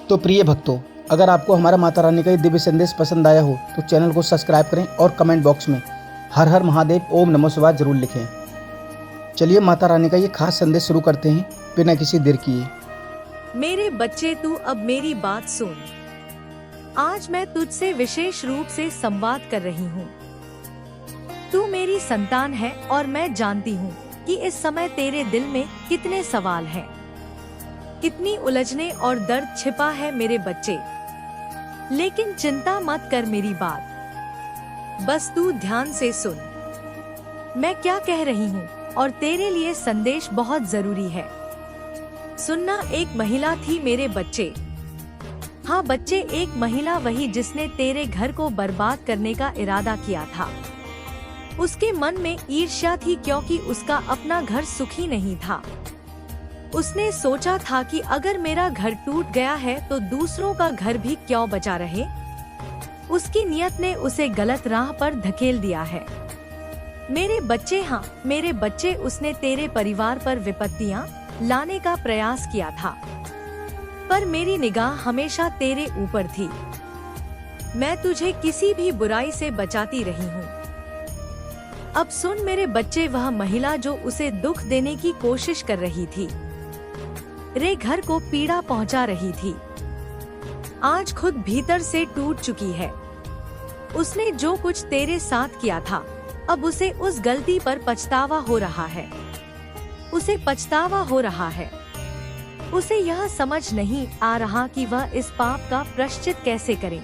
तो प्रिय भक्तों, अगर आपको हमारा माता रानी का ये दिव्य संदेश पसंद आया हो तो चैनल को सब्सक्राइब करें और कमेंट बॉक्स में हर हर महादेव ओम नमः शिवाय जरूर लिखें। चलिए माता रानी का ये खास संदेश शुरू करते हैं बिना किसी देर किए। मेरे बच्चे, तू अब मेरी बात सुन। आज मैं तुझसे विशेष रूप से संवाद कर रही हूँ। तू मेरी संतान है और मैं जानती हूँ कि इस समय तेरे दिल में कितने सवाल हैं, कितनी उलझने और दर्द छिपा है मेरे बच्चे। लेकिन चिंता मत कर मेरी बात, बस तू ध्यान से सुन मैं क्या कह रही हूँ, और तेरे लिए संदेश बहुत जरूरी है। सुनना, एक महिला थी मेरे बच्चे। हाँ बच्चे, एक महिला, वही जिसने तेरे घर को बर्बाद करने का इरादा किया था। उसके मन में ईर्ष्या थी क्योंकि उसका अपना घर सुखी नहीं था। उसने सोचा था कि अगर मेरा घर टूट गया है तो दूसरों का घर भी क्यों बचा रहे। उसकी नियत ने उसे गलत राह पर धकेल दिया है मेरे बच्चे। हाँ मेरे बच्चे, उसने तेरे परिवार पर विपत्तियां लाने का प्रयास किया था, पर मेरी निगाह हमेशा तेरे ऊपर थी। मैं तुझे किसी भी बुराई से बचाती रही हूँ। अब सुन मेरे बच्चे, वह महिला जो उसे दुख देने की कोशिश कर रही थी, रे घर को पीड़ा पहुंचा रही थी, आज खुद भीतर से टूट चुकी है। उसने जो कुछ तेरे साथ किया था, अब उसे उस गलती पर पछतावा हो रहा है। उसे पछतावा हो रहा है। उसे यह समझ नहीं आ रहा कि वह इस पाप का प्रायश्चित कैसे करे।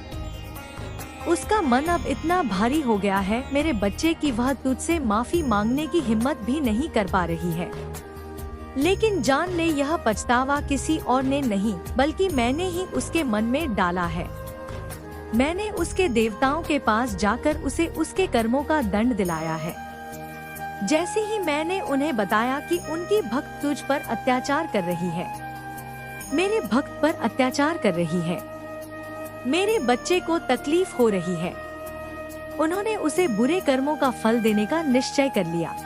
उसका मन अब इतना भारी हो गया है मेरे बच्चे कि वह तुझसे माफी मांगने की हिम्मत भी नहीं कर पा रही है। लेकिन जान ले, यह पछतावा किसी और ने नहीं बल्कि मैंने ही उसके मन में डाला है। मैंने उसके देवताओं के पास जाकर उसे उसके कर्मों का दंड दिलाया है। जैसे ही मैंने उन्हें बताया कि उनकी भक्त तुझ पर अत्याचार कर रही है, मेरे भक्त पर अत्याचार कर रही है, मेरे बच्चे को तकलीफ हो रही है, उन्होंने उसे बुरे कर्मों का फल देने का निश्चय कर लिया।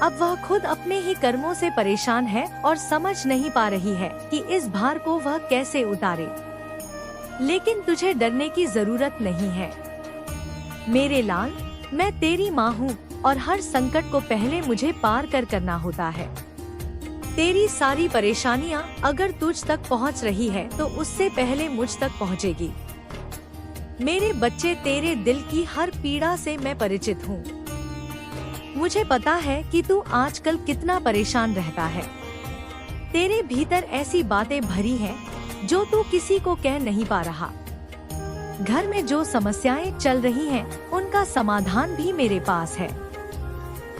अब वह खुद अपने ही कर्मों से परेशान है और समझ नहीं पा रही है कि इस भार को वह कैसे उतारे। लेकिन तुझे डरने की जरूरत नहीं है मेरे लाल। मैं तेरी माँ हूँ और हर संकट को पहले मुझे पार करना होता है। तेरी सारी परेशानियाँ अगर तुझ तक पहुँच रही है तो उससे पहले मुझ तक पहुँचेगी। मेरे बच्चे, तेरे दिल की हर पीड़ा से मैं परिचित हूँ। मुझे पता है कि तू आजकल कितना परेशान रहता है। तेरे भीतर ऐसी बातें भरी हैं जो तू किसी को कह नहीं पा रहा। घर में जो समस्याएं चल रही हैं, उनका समाधान भी मेरे पास है।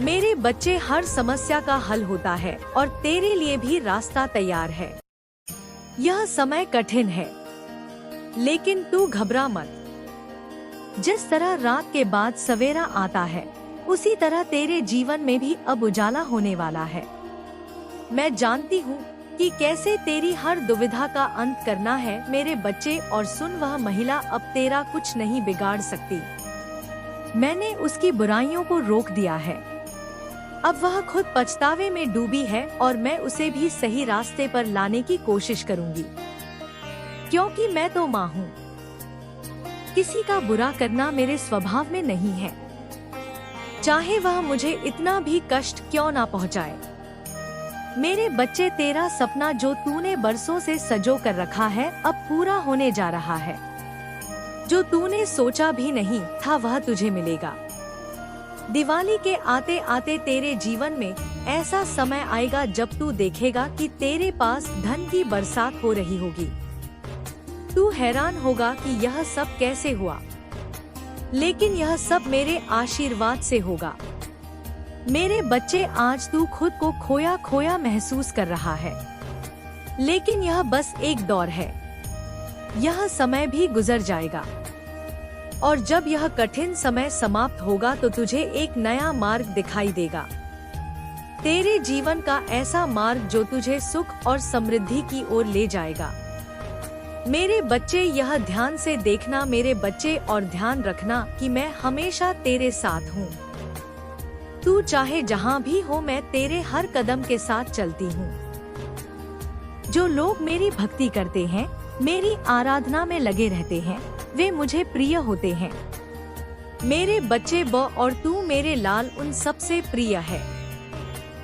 मेरे बच्चे, हर समस्या का हल होता है और तेरे लिए भी रास्ता तैयार है। यह समय कठिन है, लेकिन तू घबरा मत। जिस तरह रात के बाद सवेरा आता है, उसी तरह तेरे जीवन में भी अब उजाला होने वाला है। मैं जानती हूँ कि कैसे तेरी हर दुविधा का अंत करना है मेरे बच्चे। और सुन, वह महिला अब तेरा कुछ नहीं बिगाड़ सकती। मैंने उसकी बुराइयों को रोक दिया है। अब वह खुद पछतावे में डूबी है और मैं उसे भी सही रास्ते पर लाने की कोशिश करूंगी, क्योंकि मैं तो माँ हूँ। किसी का बुरा करना मेरे स्वभाव में नहीं है, चाहे वह मुझे इतना भी कष्ट क्यों ना पहुँचाए। मेरे बच्चे, तेरा सपना जो तूने बरसों से सजो कर रखा है अब पूरा होने जा रहा है। जो तूने सोचा भी नहीं था वह तुझे मिलेगा। दिवाली के आते आते तेरे जीवन में ऐसा समय आएगा जब तू देखेगा कि तेरे पास धन की बरसात हो रही होगी। तू हैरान होगा कि यह सब कैसे हुआ, लेकिन यह सब मेरे आशीर्वाद से होगा। मेरे बच्चे, आज तू खुद को खोया खोया महसूस कर रहा है, लेकिन यह बस एक दौर है। यह समय भी गुजर जाएगा और जब यह कठिन समय समाप्त होगा तो तुझे एक नया मार्ग दिखाई देगा। तेरे जीवन का ऐसा मार्ग जो तुझे सुख और समृद्धि की ओर ले जाएगा। मेरे बच्चे, यह ध्यान से देखना मेरे बच्चे, और ध्यान रखना कि मैं हमेशा तेरे साथ हूँ। तू चाहे जहाँ भी हो, मैं तेरे हर कदम के साथ चलती हूँ। जो लोग मेरी भक्ति करते हैं मेरी आराधना में लगे रहते हैं, वे मुझे प्रिय होते हैं। मेरे बच्चे ब और तू मेरे लाल उन सबसे प्रिय है।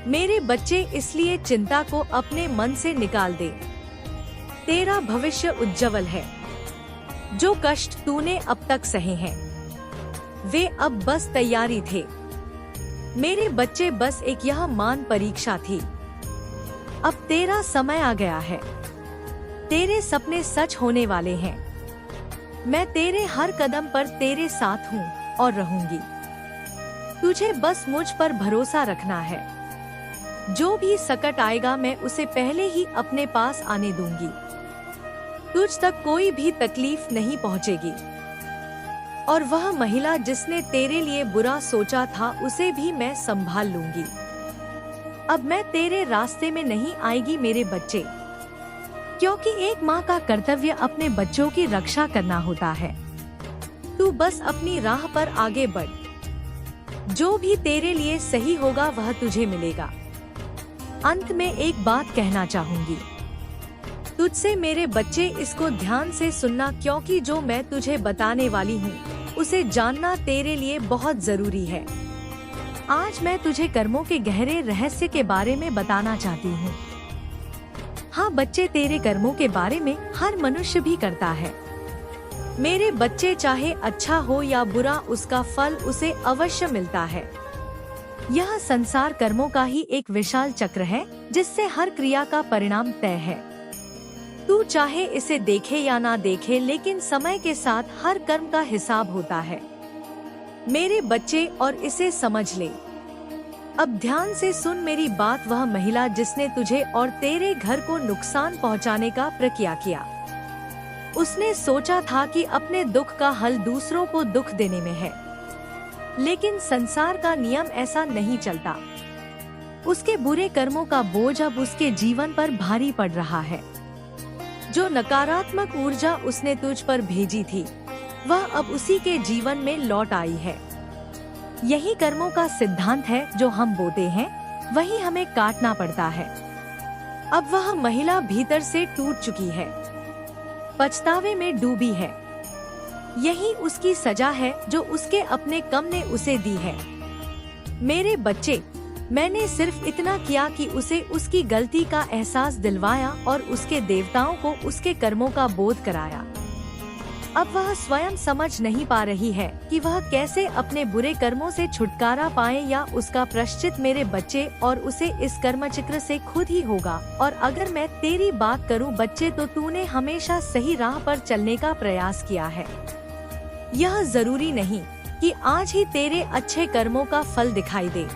मेरे बच्चे इसलिए चिंता को अपने मन से निकाल दे। तेरा भविष्य उज्जवल है। जो कष्ट तूने अब तक सहे हैं, वे अब बस तैयारी थे। मेरे बच्चे बस एक यह मान परीक्षा थी। अब तेरा समय आ गया है। तेरे सपने सच होने वाले हैं। मैं तेरे हर कदम पर तेरे साथ हूँ और रहूंगी। तुझे बस मुझ पर भरोसा रखना है। जो भी संकट आएगा मैं उसे पहले ही अपने पास आने दूंगी। तुझ तक कोई भी तकलीफ नहीं पहुंचेगी। और वह महिला जिसने तेरे लिए बुरा सोचा था उसे भी मैं संभाल लूंगी। अब मैं तेरे रास्ते में नहीं आएगी मेरे बच्चे, क्योंकि एक माँ का कर्तव्य अपने बच्चों की रक्षा करना होता है। तू बस अपनी राह पर आगे बढ़। जो भी तेरे लिए सही होगा वह तुझे मिलेगा। अंत में एक बात कहना चाहूंगी तुझसे मेरे बच्चे, इसको ध्यान से सुनना, क्योंकि जो मैं तुझे बताने वाली हूँ उसे जानना तेरे लिए बहुत जरूरी है। आज मैं तुझे कर्मों के गहरे रहस्य के बारे में बताना चाहती हूँ। हाँ बच्चे, तेरे कर्मों के बारे में हर मनुष्य भी करता है। मेरे बच्चे, चाहे अच्छा हो या बुरा, उसका फल उसे अवश्य मिलता है। यह संसार कर्मों का ही एक विशाल चक्र है जिससे हर क्रिया का परिणाम तय है। तू चाहे इसे देखे या ना देखे, लेकिन समय के साथ हर कर्म का हिसाब होता है मेरे बच्चे, और इसे समझ ले। अब ध्यान से सुन मेरी बात। वह महिला जिसने तुझे और तेरे घर को नुकसान पहुंचाने का प्रयास किया, उसने सोचा था कि अपने दुख का हल दूसरों को दुख देने में है, लेकिन संसार का नियम ऐसा नहीं चलता। उसके बुरे कर्मों का बोझ अब उसके जीवन पर भारी पड़ रहा है। जो नकारात्मक ऊर्जा उसने तुझ पर भेजी थी वह अब उसी के जीवन में लौट आई है। यही कर्मों का सिद्धांत है। जो हम बोते हैं वही हमें काटना पड़ता है। अब वह महिला भीतर से टूट चुकी है, पछतावे में डूबी है। यही उसकी सजा है जो उसके अपने कम ने उसे दी है। मेरे बच्चे, मैंने सिर्फ इतना किया कि उसे उसकी गलती का एहसास दिलवाया और उसके देवताओं को उसके कर्मों का बोध कराया। अब वह स्वयं समझ नहीं पा रही है कि वह कैसे अपने बुरे कर्मों से छुटकारा पाए या उसका प्रायश्चित। मेरे बच्चे, और उसे इस कर्मचक्र से खुद ही होगा। और अगर मैं तेरी बात करूं बच्चे, तो तूने हमेशा सही राह पर चलने का प्रयास किया है। यह जरूरी नहीं कि आज ही तेरे अच्छे कर्मों का फल दिखाई दे,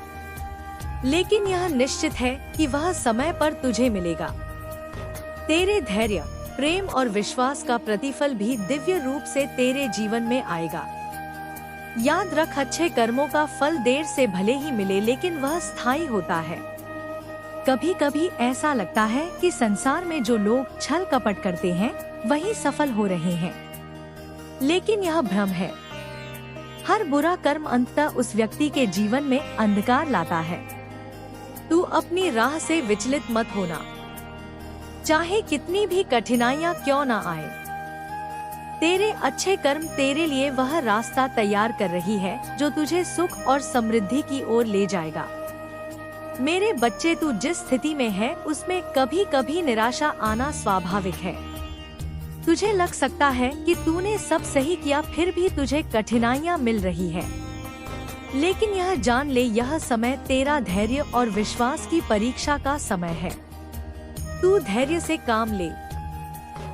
लेकिन यह निश्चित है कि वह समय पर तुझे मिलेगा। तेरे धैर्य, प्रेम और विश्वास का प्रतिफल भी दिव्य रूप से तेरे जीवन में आएगा। याद रख, अच्छे कर्मों का फल देर से भले ही मिले, लेकिन वह स्थायी होता है। कभी कभी ऐसा लगता है कि संसार में जो लोग छल कपट करते हैं वही सफल हो रहे हैं, लेकिन यह भ्रम है। हर बुरा कर्म अंततः उस व्यक्ति के जीवन में अंधकार लाता है। तू अपनी राह से विचलित मत होना, चाहे कितनी भी कठिनाइयां क्यों ना आए। तेरे अच्छे कर्म तेरे लिए वह रास्ता तैयार कर रही है जो तुझे सुख और समृद्धि की ओर ले जाएगा। मेरे बच्चे, तू जिस स्थिति में है उसमें कभी कभी निराशा आना स्वाभाविक है। तुझे लग सकता है कि तूने सब सही किया, फिर भी तुझे कठिनाइयां मिल रही है। लेकिन यह जान ले, यह समय तेरा धैर्य और विश्वास की परीक्षा का समय है। तू धैर्य से काम ले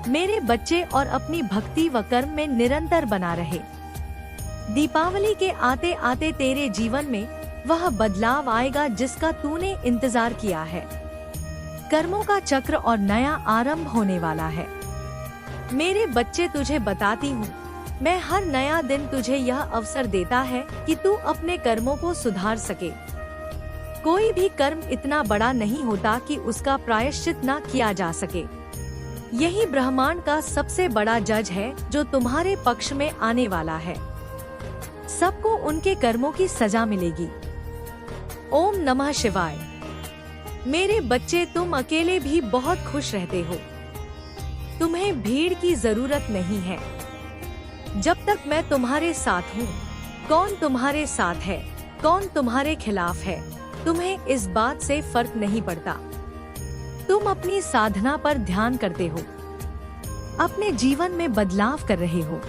मेरे बच्चे, और अपनी भक्ति व कर्म में निरंतर बना रहे। दीपावली के आते आते तेरे जीवन में वह बदलाव आएगा जिसका तूने इंतजार किया है। कर्मों का चक्र और नया आरंभ होने वाला है। मेरे बच्चे, तुझे बताती हूँ, मैं हर नया दिन तुझे यह अवसर देता है कि तू अपने कर्मों को सुधार सके। कोई भी कर्म इतना बड़ा नहीं होता कि उसका प्रायश्चित न किया जा सके। यही ब्रह्मांड का सबसे बड़ा जज है जो तुम्हारे पक्ष में आने वाला है। सबको उनके कर्मों की सजा मिलेगी। ओम नमः शिवाय। मेरे बच्चे, तुम अकेले भी बहुत खुश रहते हो। तुम्हें भीड़ की जरूरत नहीं है। जब तक मैं तुम्हारे साथ हूँ, कौन तुम्हारे साथ है, कौन तुम्हारे खिलाफ है, तुम्हें इस बात से फर्क नहीं पड़ता। तुम अपनी साधना पर ध्यान करते हो, अपने जीवन में बदलाव कर रहे हो,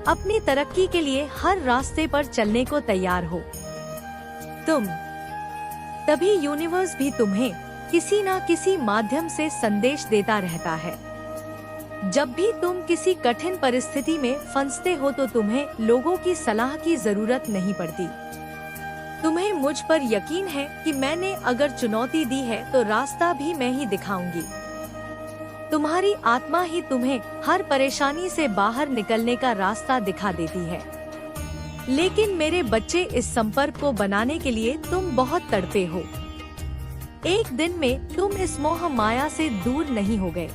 अपनी तरक्की के लिए हर रास्ते पर चलने को तैयार हो। तभी यूनिवर्स भी तुम्हें किसी ना किसी माध्यम से संदेश देता रहता है। जब भी तुम किसी कठिन परिस्थिति में फंसते हो तो तुम्हें लोगों की सलाह की जरूरत नहीं पड़ती। तुम्हें मुझ पर यकीन है कि मैंने अगर चुनौती दी है तो रास्ता भी मैं ही दिखाऊंगी। तुम्हारी आत्मा ही तुम्हें हर परेशानी से बाहर निकलने का रास्ता दिखा देती है। लेकिन मेरे बच्चे, इस संपर्क को बनाने के लिए तुम बहुत तड़पे हो। एक दिन में तुम इस मोह माया से दूर नहीं हो गए।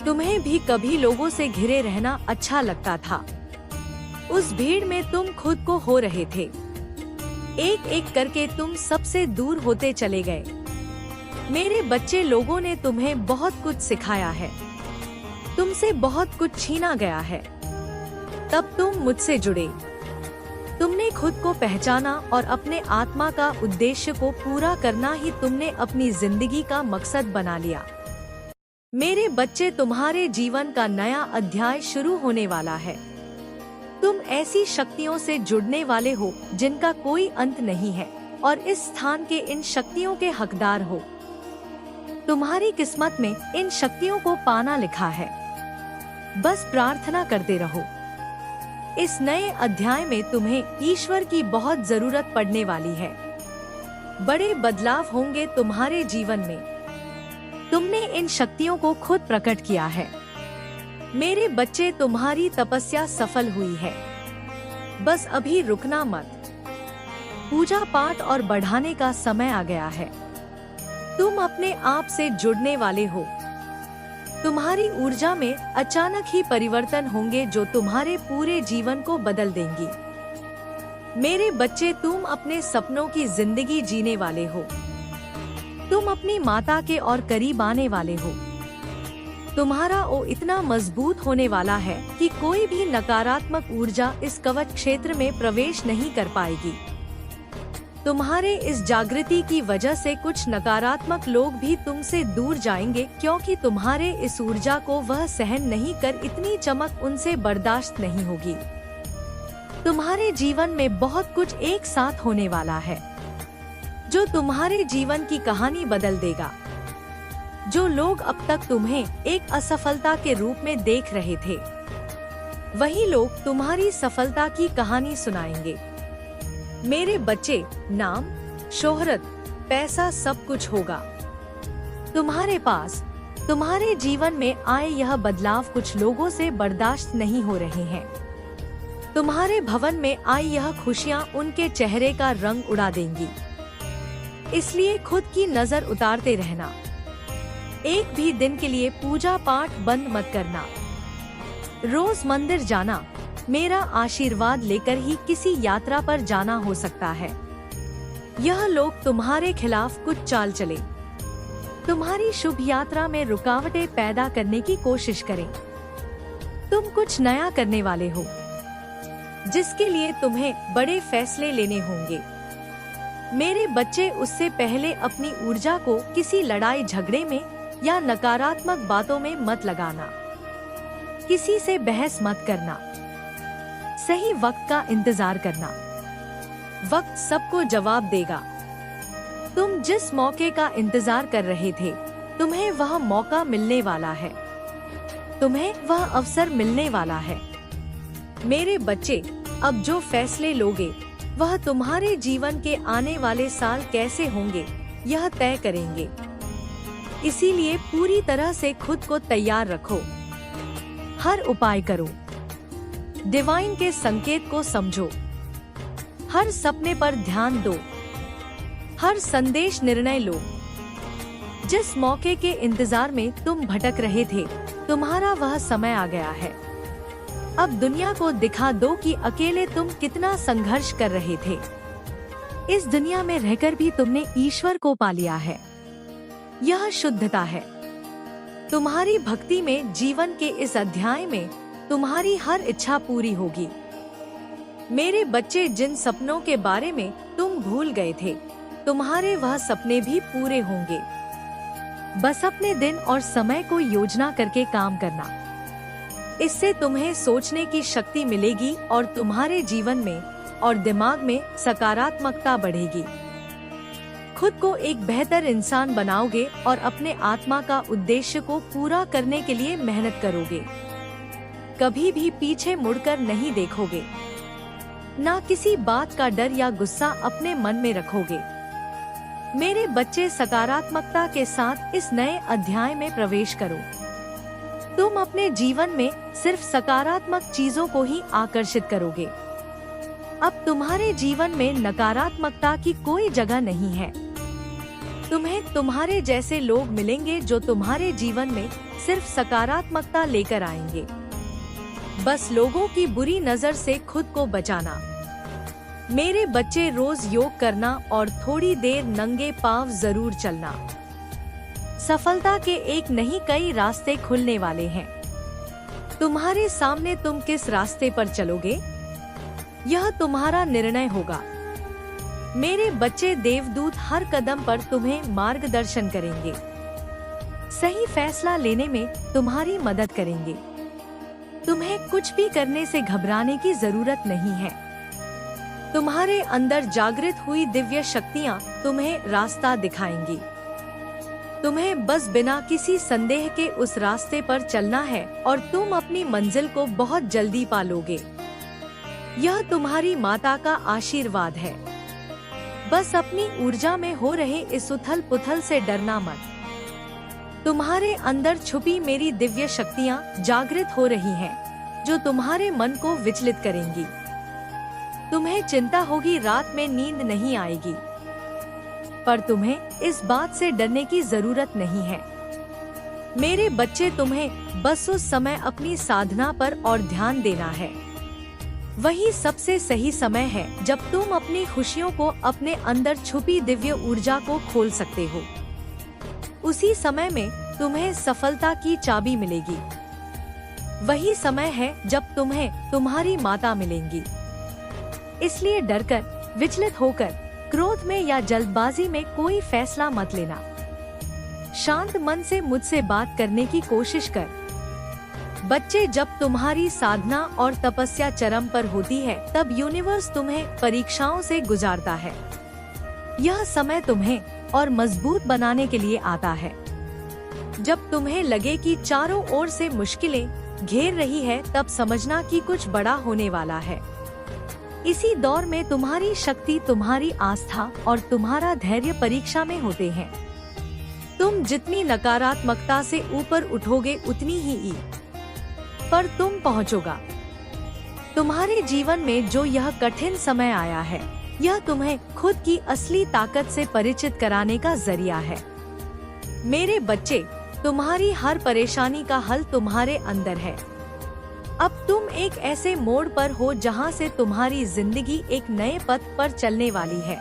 तुम्हें भी कभी लोगों से घिरे रहना अच्छा लगता था। उस भीड़ में तुम खुद को खो रहे थे। एक एक करके तुम सबसे दूर होते चले गए। मेरे बच्चे, लोगों ने तुम्हें बहुत कुछ सिखाया है, तुमसे बहुत कुछ छीना गया है। तब तुम मुझसे जुड़े, तुमने खुद को पहचाना और अपने आत्मा का उद्देश्य को पूरा करना ही तुमने अपनी जिंदगी का मकसद बना लिया। मेरे बच्चे, तुम्हारे जीवन का नया अध्याय शुरू होने वाला है। तुम ऐसी शक्तियों से जुड़ने वाले हो जिनका कोई अंत नहीं है और इस स्थान के इन शक्तियों के हकदार हो। तुम्हारी किस्मत में इन शक्तियों को पाना लिखा है। बस प्रार्थना करते रहो। इस नए अध्याय में तुम्हें ईश्वर की बहुत जरूरत पड़ने वाली है। बड़े बदलाव होंगे तुम्हारे जीवन में। तुमने इन शक्तियों को खुद प्रकट किया है। मेरे बच्चे, तुम्हारी तपस्या सफल हुई है। बस अभी रुकना मत। पूजा पाठ और बढ़ाने का समय आ गया है। तुम अपने आप से जुड़ने वाले हो। तुम्हारी ऊर्जा में अचानक ही परिवर्तन होंगे जो तुम्हारे पूरे जीवन को बदल देंगी। मेरे बच्चे, तुम अपने सपनों की जिंदगी जीने वाले हो। तुम अपनी माता के और करीब आने वाले हो। तुम्हारा ओ इतना मजबूत होने वाला है कि कोई भी नकारात्मक ऊर्जा इस कवच क्षेत्र में प्रवेश नहीं कर पाएगी। तुम्हारे इस जागृति की वजह से कुछ नकारात्मक लोग भी तुमसे दूर जाएंगे, क्योंकि तुम्हारे इस ऊर्जा को वह सहन नहीं कर इतनी चमक उनसे बर्दाश्त नहीं होगी। तुम्हारे जीवन में बहुत कुछ एक साथ होने वाला है जो तुम्हारे जीवन की कहानी बदल देगा। जो लोग अब तक तुम्हें एक असफलता के रूप में देख रहे थे, वही लोग तुम्हारी सफलता की कहानी सुनाएंगे। मेरे बच्चे, नाम, शोहरत, पैसा सब कुछ होगा तुम्हारे पास। तुम्हारे जीवन में आए यह बदलाव कुछ लोगों से बर्दाश्त नहीं हो रहे हैं। तुम्हारे भवन में आई यह खुशियाँ उनके चेहरे का रंग उड़ा देंगी। इसलिए खुद की नजर उतारते रहना। एक भी दिन के लिए पूजा पाठ बंद मत करना। रोज मंदिर जाना, मेरा आशीर्वाद लेकर ही किसी यात्रा पर जाना हो सकता है। यह लोग तुम्हारे खिलाफ कुछ चाल चले, तुम्हारी शुभ यात्रा में रुकावटें पैदा करने की कोशिश करें। तुम कुछ नया करने वाले हो जिसके लिए तुम्हें बड़े फैसले लेने होंगे। मेरे बच्चे, उससे पहले अपनी ऊर्जा को किसी लड़ाई झगड़े में या नकारात्मक बातों में मत लगाना। किसी से बहस मत करना। सही वक्त का इंतजार करना। वक्त सबको जवाब देगा। तुम जिस मौके का इंतजार कर रहे थे, तुम्हें वह मौका मिलने वाला है। तुम्हें वह अवसर मिलने वाला है। मेरे बच्चे, अब जो फैसले लोगे वह तुम्हारे जीवन के आने वाले साल कैसे होंगे यह तय करेंगे। इसीलिए पूरी तरह से खुद को तैयार रखो। हर उपाय करो। डिवाइन के संकेत को समझो। हर सपने पर ध्यान दो। हर संदेश निर्णय लो। जिस मौके के इंतजार में तुम भटक रहे थे, तुम्हारा वह समय आ गया है। अब दुनिया को दिखा दो कि अकेले तुम कितना संघर्ष कर रहे थे। इस दुनिया में रहकर भी तुमने ईश्वर को पा लिया है। यह शुद्धता है। तुम्हारी भक्ति में जीवन के इस अध्याय में तुम्हारी हर इच्छा पूरी होगी। मेरे बच्चे, जिन सपनों के बारे में तुम भूल गए थे, तुम्हारे वह सपने भी पूरे होंगे। बस अपने दिन और समय को योजना करके काम करना। इससे तुम्हें सोचने की शक्ति मिलेगी और तुम्हारे जीवन में और दिमाग में सकारात्मकता बढ़ेगी। खुद को एक बेहतर इंसान बनाओगे और अपने आत्मा का उद्देश्य को पूरा करने के लिए मेहनत करोगे। कभी भी पीछे मुड़कर नहीं देखोगे, ना किसी बात का डर या गुस्सा अपने मन में रखोगे। मेरे बच्चे, सकारात्मकता के साथ इस नए अध्याय में प्रवेश करो। तुम अपने जीवन में सिर्फ सकारात्मक चीजों को ही आकर्षित करोगे। अब तुम्हारे जीवन में नकारात्मकता की कोई जगह नहीं है। तुम्हें तुम्हारे जैसे लोग मिलेंगे जो तुम्हारे जीवन में सिर्फ सकारात्मकता लेकर आएंगे। बस लोगों की बुरी नजर से खुद को बचाना। मेरे बच्चे, रोज योग करना और थोड़ी देर नंगे पांव जरूर चलना। सफलता के एक नहीं कई रास्ते खुलने वाले हैं। तुम्हारे सामने तुम किस रास्ते पर चलोगे, यह तुम्हारा निर्णय होगा। मेरे बच्चे, देवदूत हर कदम पर तुम्हें मार्गदर्शन करेंगे। सही फैसला लेने में तुम्हारी मदद करेंगे। तुम्हें कुछ भी करने से घबराने की जरूरत नहीं है। तुम्हारे अंदर जागृत हुई दिव्य शक्तियाँ तुम्हें रास्ता दिखाएंगी। तुम्हें बस बिना किसी संदेह के उस रास्ते पर चलना है और तुम अपनी मंजिल को बहुत जल्दी पालोगे। यह तुम्हारी माता का आशीर्वाद है। बस अपनी ऊर्जा में हो रहे इस उथल पुथल से डरना मत। तुम्हारे अंदर छुपी मेरी दिव्य शक्तियाँ जागृत हो रही हैं, जो तुम्हारे मन को विचलित करेंगी। तुम्हें चिंता होगी, रात में नींद नहीं आएगी, पर तुम्हें इस बात से डरने की जरूरत नहीं है। मेरे बच्चे, तुम्हें बस उस समय अपनी साधना पर और ध्यान देना है। वही सबसे सही समय है जब तुम अपनी खुशियों को, अपने अंदर छुपी दिव्य ऊर्जा को खोल सकते हो। उसी समय में तुम्हें सफलता की चाबी मिलेगी। वही समय है जब तुम्हें तुम्हारी माता मिलेंगी। इसलिए डरकर, विचलित होकर, क्रोध में या जल्दबाजी में कोई फैसला मत लेना। शांत मन से मुझसे बात करने की कोशिश कर। बच्चे, जब तुम्हारी साधना और तपस्या चरम पर होती है, तब यूनिवर्स तुम्हें परीक्षाओं से गुजारता है। यह समय तुम्हें और मजबूत बनाने के लिए आता है। जब तुम्हें लगे कि चारों ओर से मुश्किलें घेर रही है, तब समझना कि कुछ बड़ा होने वाला है। इसी दौर में तुम्हारी शक्ति, तुम्हारी आस्था और तुम्हारा धैर्य परीक्षा में होते हैं। तुम जितनी नकारात्मकता से ऊपर उठोगे, उतनी ही पर तुम पहुंचोगा। तुम्हारे जीवन में जो यह कठिन समय आया है, यह तुम्हें खुद की असली ताकत से परिचित कराने का जरिया है। मेरे बच्चे, तुम्हारी हर परेशानी का हल तुम्हारे अंदर है। अब तुम एक ऐसे मोड़ पर हो जहां से तुम्हारी जिंदगी एक नए पथ पर चलने वाली है।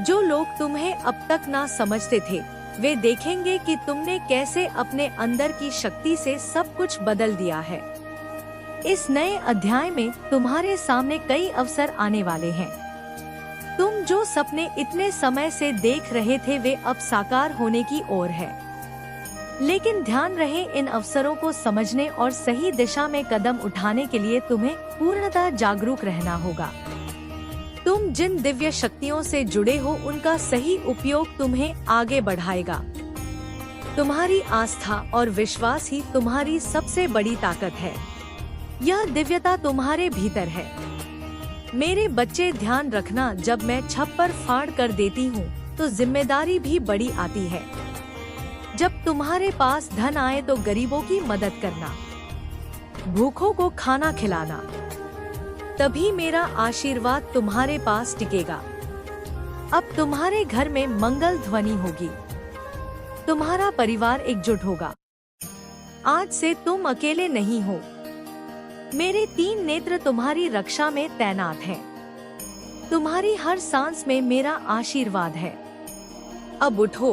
जो लोग तुम्हें अब तक ना समझते थे, वे देखेंगे कि तुमने कैसे अपने अंदर की शक्ति से सब कुछ बदल दिया है। इस नए अध्याय में तुम्हारे सामने कई अवसर आने वाले हैं। तुम जो सपने इतने समय से देख रहे थे, वे अब साकार होने की ओर है। लेकिन ध्यान रहे, इन अवसरों को समझने और सही दिशा में कदम उठाने के लिए तुम्हें पूर्णतः जागरूक रहना होगा। तुम जिन दिव्य शक्तियों से जुड़े हो, उनका सही उपयोग तुम्हें आगे बढ़ाएगा। तुम्हारी आस्था और विश्वास ही तुम्हारी सबसे बड़ी ताकत है। यह दिव्यता तुम्हारे भीतर है। मेरे बच्चे, ध्यान रखना, जब मैं छप्पर फाड़ कर देती हूँ, तो जिम्मेदारी भी बड़ी आती है। जब तुम्हारे पास धन आए तो गरीबों की मदद करना, भूखों को खाना खिलाना, तभी मेरा आशीर्वाद तुम्हारे पास टिकेगा। अब तुम्हारे घर में मंगल ध्वनि होगी। तुम्हारा परिवार एकजुट होगा। आज से तुम अकेले नहीं हो। मेरे 3 नेत्र तुम्हारी रक्षा में तैनात हैं। तुम्हारी हर सांस में मेरा आशीर्वाद है। अब उठो,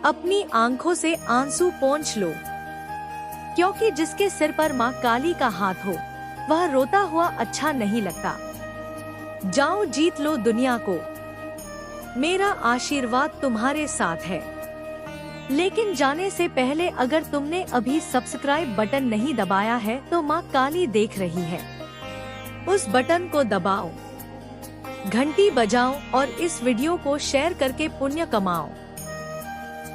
अपनी आंखों से आंसू पोंछ लो, क्योंकि जिसके सिर पर माँ काली का हाथ हो वह रोता हुआ अच्छा नहीं लगता। जाओ जीत लो दुनिया को, मेरा आशीर्वाद तुम्हारे साथ है। लेकिन जाने से पहले अगर तुमने अभी सब्सक्राइब बटन नहीं दबाया है तो माँ काली देख रही है, उस बटन को दबाओ, घंटी बजाओ और इस वीडियो को शेयर करके पुण्य कमाओ।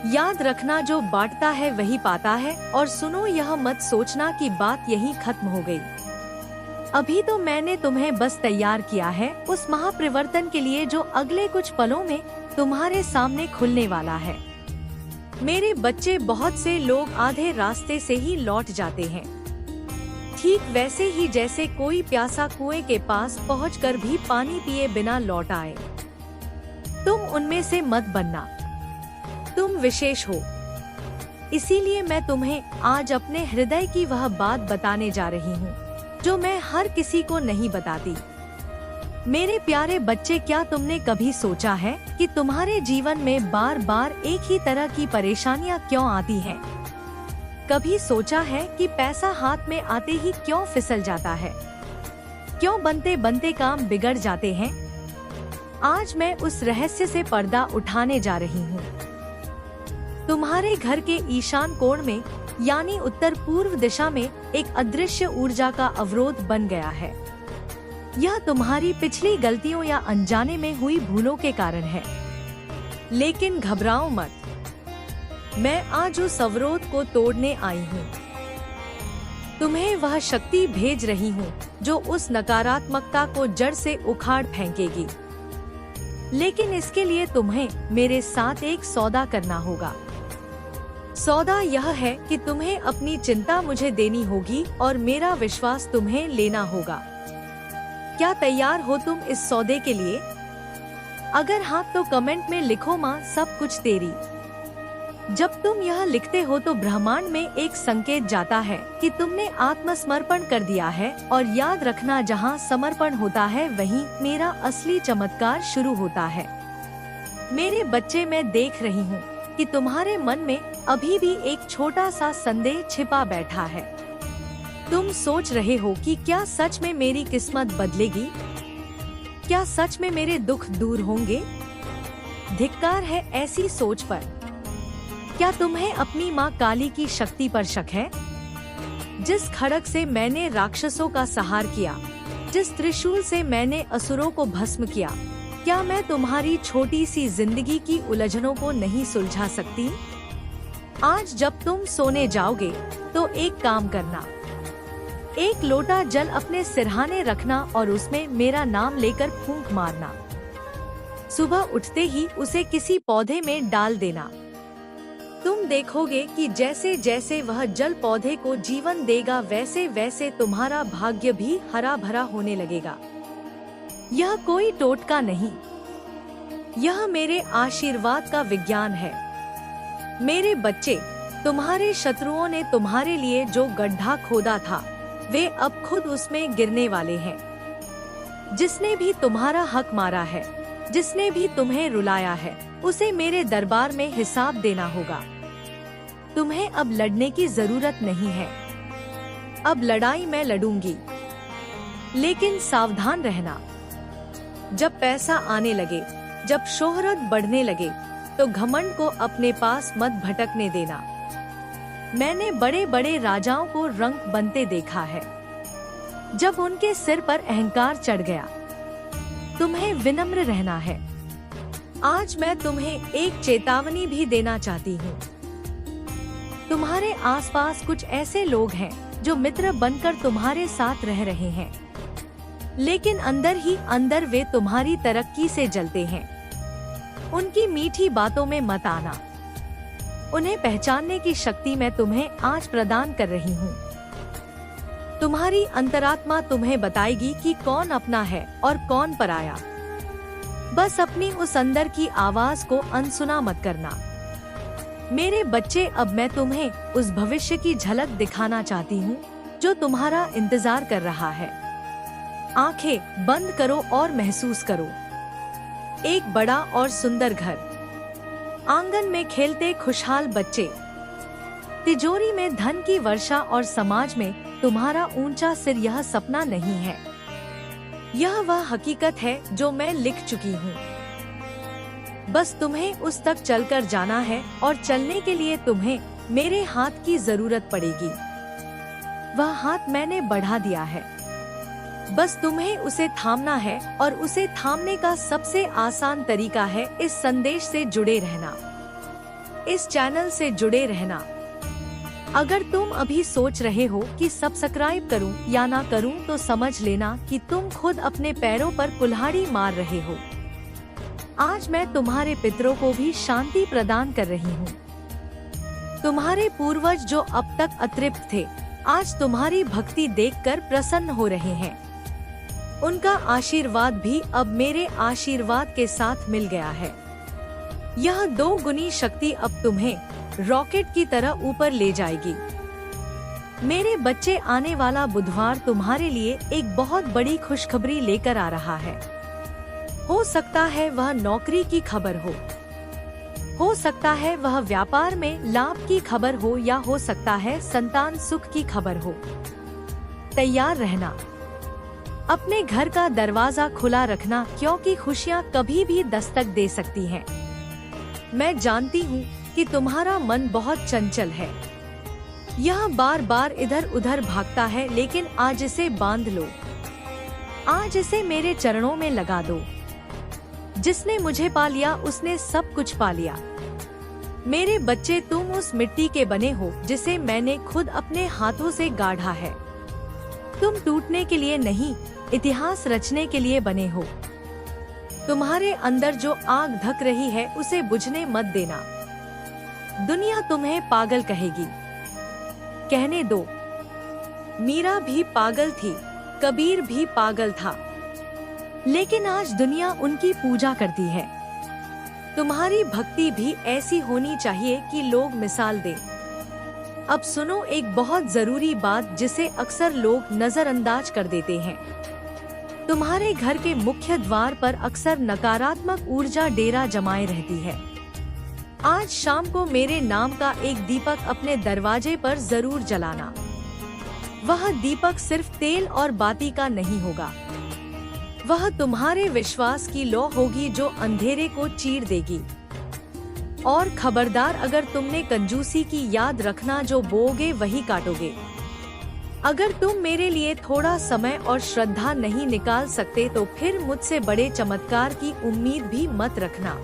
याद रखना, जो बांटता है वही पाता है। और सुनो, यह मत सोचना कि बात यहीं खत्म हो गई। अभी तो मैंने तुम्हें बस तैयार किया है उस महापरिवर्तन के लिए जो अगले कुछ पलों में तुम्हारे सामने खुलने वाला है। मेरे बच्चे, बहुत से लोग आधे रास्ते से ही लौट जाते हैं, ठीक वैसे ही जैसे कोई प्यासा कुएं के पास पहुंचकर भी पानी पिए बिना लौट आए। तुम उनमें से मत बनना, तुम विशेष हो। इसीलिए मैं तुम्हें आज अपने हृदय की वह बात बताने जा रही हूँ जो मैं हर किसी को नहीं बताती। मेरे प्यारे बच्चे, क्या तुमने कभी सोचा है कि तुम्हारे जीवन में बार बार एक ही तरह की परेशानियाँ क्यों आती हैं? कभी सोचा है कि पैसा हाथ में आते ही क्यों फिसल जाता है? क्यों बनते बनते काम बिगड़ जाते हैं? आज मैं उस रहस्य से पर्दा उठाने जा रही हूँ। तुम्हारे घर के ईशान कोण में यानी उत्तर पूर्व दिशा में एक अदृश्य ऊर्जा का अवरोध बन गया है। यह तुम्हारी पिछली गलतियों या अनजाने में हुई भूलों के कारण है। लेकिन घबराओ मत, मैं आज उस अवरोध को तोड़ने आई हूँ। तुम्हें वह शक्ति भेज रही हूँ जो उस नकारात्मकता को जड़ से उखाड़ फेंकेगी। लेकिन इसके लिए तुम्हें मेरे साथ एक सौदा करना होगा। सौदा यह है कि तुम्हें अपनी चिंता मुझे देनी होगी और मेरा विश्वास तुम्हें लेना होगा। क्या तैयार हो तुम इस सौदे के लिए? अगर हाँ तो कमेंट में लिखो, माँ सब कुछ तेरी। जब तुम यह लिखते हो तो ब्रह्मांड में एक संकेत जाता है कि तुमने आत्मसमर्पण कर दिया है। और याद रखना, जहाँ समर्पण होता है वहीं मेरा असली चमत्कार शुरू होता है। मेरे बच्चे, मैं देख रही हूँ कि तुम्हारे मन में अभी भी एक छोटा सा संदेह छिपा बैठा है। तुम सोच रहे हो कि क्या सच में मेरी किस्मत बदलेगी? क्या सच में मेरे दुख दूर होंगे? धिक्कार है ऐसी सोच पर। क्या तुम्हें अपनी माँ काली की शक्ति पर शक है? जिस खड़ग से मैंने राक्षसों का संहार किया, जिस त्रिशूल से मैंने असुरों को भस्म किया, क्या मैं तुम्हारी छोटी सी जिंदगी की उलझनों को नहीं सुलझा सकती? आज जब तुम सोने जाओगे तो एक काम करना, एक लोटा जल अपने सिरहाने रखना और उसमें मेरा नाम लेकर फूंक मारना। सुबह उठते ही उसे किसी पौधे में डाल देना। तुम देखोगे कि जैसे जैसे वह जल पौधे को जीवन देगा वैसे वैसे तुम्हारा भाग्य भी हरा भरा होने लगेगा। यह कोई टोटका नहीं, यह मेरे आशीर्वाद का विज्ञान है। मेरे बच्चे, तुम्हारे शत्रुओं ने तुम्हारे लिए जो गड्ढा खोदा था वे अब खुद उसमें गिरने वाले हैं। जिसने भी तुम्हारा हक मारा है, जिसने भी तुम्हें रुलाया है, उसे मेरे दरबार में हिसाब देना होगा। तुम्हें अब लड़ने की जरूरत नहीं है। अब लड़ाई मैं लड़ूंगी, लेकिन सावधान रहना। जब पैसा आने लगे, जब शोहरत बढ़ने लगे, तो घमंड को अपने पास मत भटकने देना। मैंने बड़े बड़े राजाओं को रंक बनते देखा है। जब उनके सिर पर अहंकार चढ़ गया, तुम्हें विनम्र रहना है। आज मैं तुम्हें एक चेतावनी भी देना चाहती हूँ। तुम्हारे आसपास कुछ ऐसे लोग हैं जो मित्र बनकर तुम्हारे साथ रह रहे हैं, लेकिन अंदर ही अंदर वे तुम्हारी तरक्की से जलते हैं। उनकी मीठी बातों में मत आना। उन्हें पहचानने की शक्ति मैं तुम्हें आज प्रदान कर रही हूँ। तुम्हारी अंतरात्मा तुम्हें बताएगी कि कौन अपना है और कौन पराया। बस अपनी उस अंदर की आवाज को अनसुना मत करना। मेरे बच्चे, अब मैं तुम्हें उस भविष्य की झलक दिखाना चाहती हूँ जो तुम्हारा इंतजार कर रहा है। आंखें बंद करो और महसूस करो। एक बड़ा और सुंदर घर, आंगन में खेलते खुशहाल बच्चे, तिजोरी में धन की वर्षा और समाज में तुम्हारा ऊंचा सिर, यह सपना नहीं है, यह वह हकीकत है जो मैं लिख चुकी हूँ। बस तुम्हें उस तक चलकर जाना है और चलने के लिए तुम्हें मेरे हाथ की जरूरत पड़ेगी। वह हाथ मैंने बढ़ा दिया है, बस तुम्हें उसे थामना है और उसे थामने का सबसे आसान तरीका है इस संदेश से जुड़े रहना, इस चैनल से जुड़े रहना। अगर तुम अभी सोच रहे हो कि सब्सक्राइब करूं या ना करूं, तो समझ लेना कि तुम खुद अपने पैरों पर कुल्हाड़ी मार रहे हो। आज मैं तुम्हारे पितरों को भी शांति प्रदान कर रही हूँ। तुम्हारे पूर्वज जो अब तक अतृप्त थे, आज तुम्हारी भक्ति देखकर प्रसन्न हो रहे हैं। उनका आशीर्वाद भी अब मेरे आशीर्वाद के साथ मिल गया है। यह 2 गुनी शक्ति अब तुम्हें रॉकेट की तरह ऊपर ले जाएगी। मेरे बच्चे, आने वाला बुधवार तुम्हारे लिए एक बहुत बड़ी खुशखबरी लेकर आ रहा है। हो सकता है वह नौकरी की खबर हो सकता है वह व्यापार में लाभ की खबर हो, या हो सकता है संतान सुख की खबर हो। तैयार रहना, अपने घर का दरवाजा खुला रखना, क्योंकि खुशियाँ कभी भी दस्तक दे सकती हैं। मैं जानती हूँ कि तुम्हारा मन बहुत चंचल है, यह बार बार इधर उधर भागता है, लेकिन आज इसे बांध लो, आज इसे मेरे चरणों में लगा दो। जिसने मुझे पा लिया उसने सब कुछ पा लिया। मेरे बच्चे, तुम उस मिट्टी के बने हो जिसे मैंने खुद अपने हाथों से गाढ़ा है। तुम टूटने के लिए नहीं, इतिहास रचने के लिए बने हो। तुम्हारे अंदर जो आग धक रही है उसे बुझने मत देना। दुनिया तुम्हें पागल कहेगी, कहने दो। मीरा भी पागल थी, कबीर भी पागल था, लेकिन आज दुनिया उनकी पूजा करती है। तुम्हारी भक्ति भी ऐसी होनी चाहिए कि लोग मिसाल दें। अब सुनो एक बहुत जरूरी बात जिसे अक्सर लोग नजरअंदाज कर देते हैं। तुम्हारे घर के मुख्य द्वार पर अक्सर नकारात्मक ऊर्जा डेरा जमाए रहती है। आज शाम को मेरे नाम का एक दीपक अपने दरवाजे पर जरूर जलाना। वह दीपक सिर्फ तेल और बाती का नहीं होगा, वह तुम्हारे विश्वास की लौ होगी जो अंधेरे को चीर देगी। और खबरदार, अगर तुमने कंजूसी की याद रखना, जो बोओगे वही काटोगे। अगर तुम मेरे लिए थोड़ा समय और श्रद्धा नहीं निकाल सकते तो फिर मुझसे बड़े चमत्कार की उम्मीद भी मत रखना।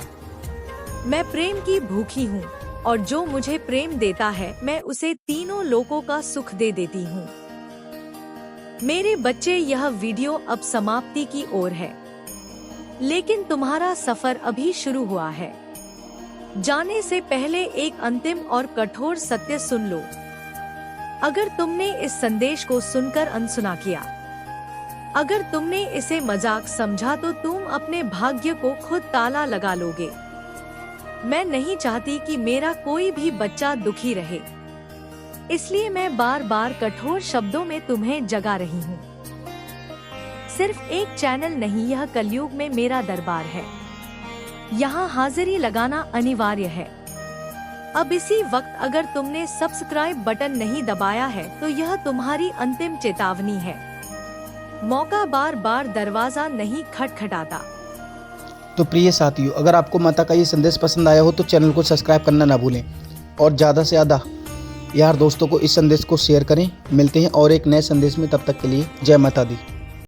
मैं प्रेम की भूखी हूँ और जो मुझे प्रेम देता है मैं उसे तीनों लोकों का सुख दे देती हूँ। मेरे बच्चे, यह वीडियो अब समाप्ति की ओर है, लेकिन तुम्हारा सफर अभी शुरू हुआ है। जाने से पहले एक अंतिम और कठोर सत्य सुन लो। अगर तुमने इस संदेश को सुनकर अनसुना किया, अगर तुमने इसे मजाक समझा, तो तुम अपने भाग्य को खुद ताला लगा लोगे। मैं नहीं चाहती कि मेरा कोई भी बच्चा दुखी रहे, इसलिए मैं बार बार कठोर शब्दों में तुम्हें जगा रही हूँ। सिर्फ एक चैनल नहीं, यह कलयुग में मेरा दरबार है। यहाँ हाजिरी लगाना अनिवार्य है। अब इसी वक्त अगर तुमने सब्सक्राइब बटन नहीं दबाया है तो यह तुम्हारी अंतिम चेतावनी है। मौका बार बार दरवाजा नहीं खटखटाता। तो प्रिय साथियों, अगर आपको माता का ये संदेश पसंद आया हो तो चैनल को सब्सक्राइब करना ना भूलें और ज़्यादा से ज़्यादा यार दोस्तों को इस संदेश को शेयर करें। मिलते हैं और एक नए संदेश में, तब तक के लिए जय माता दी।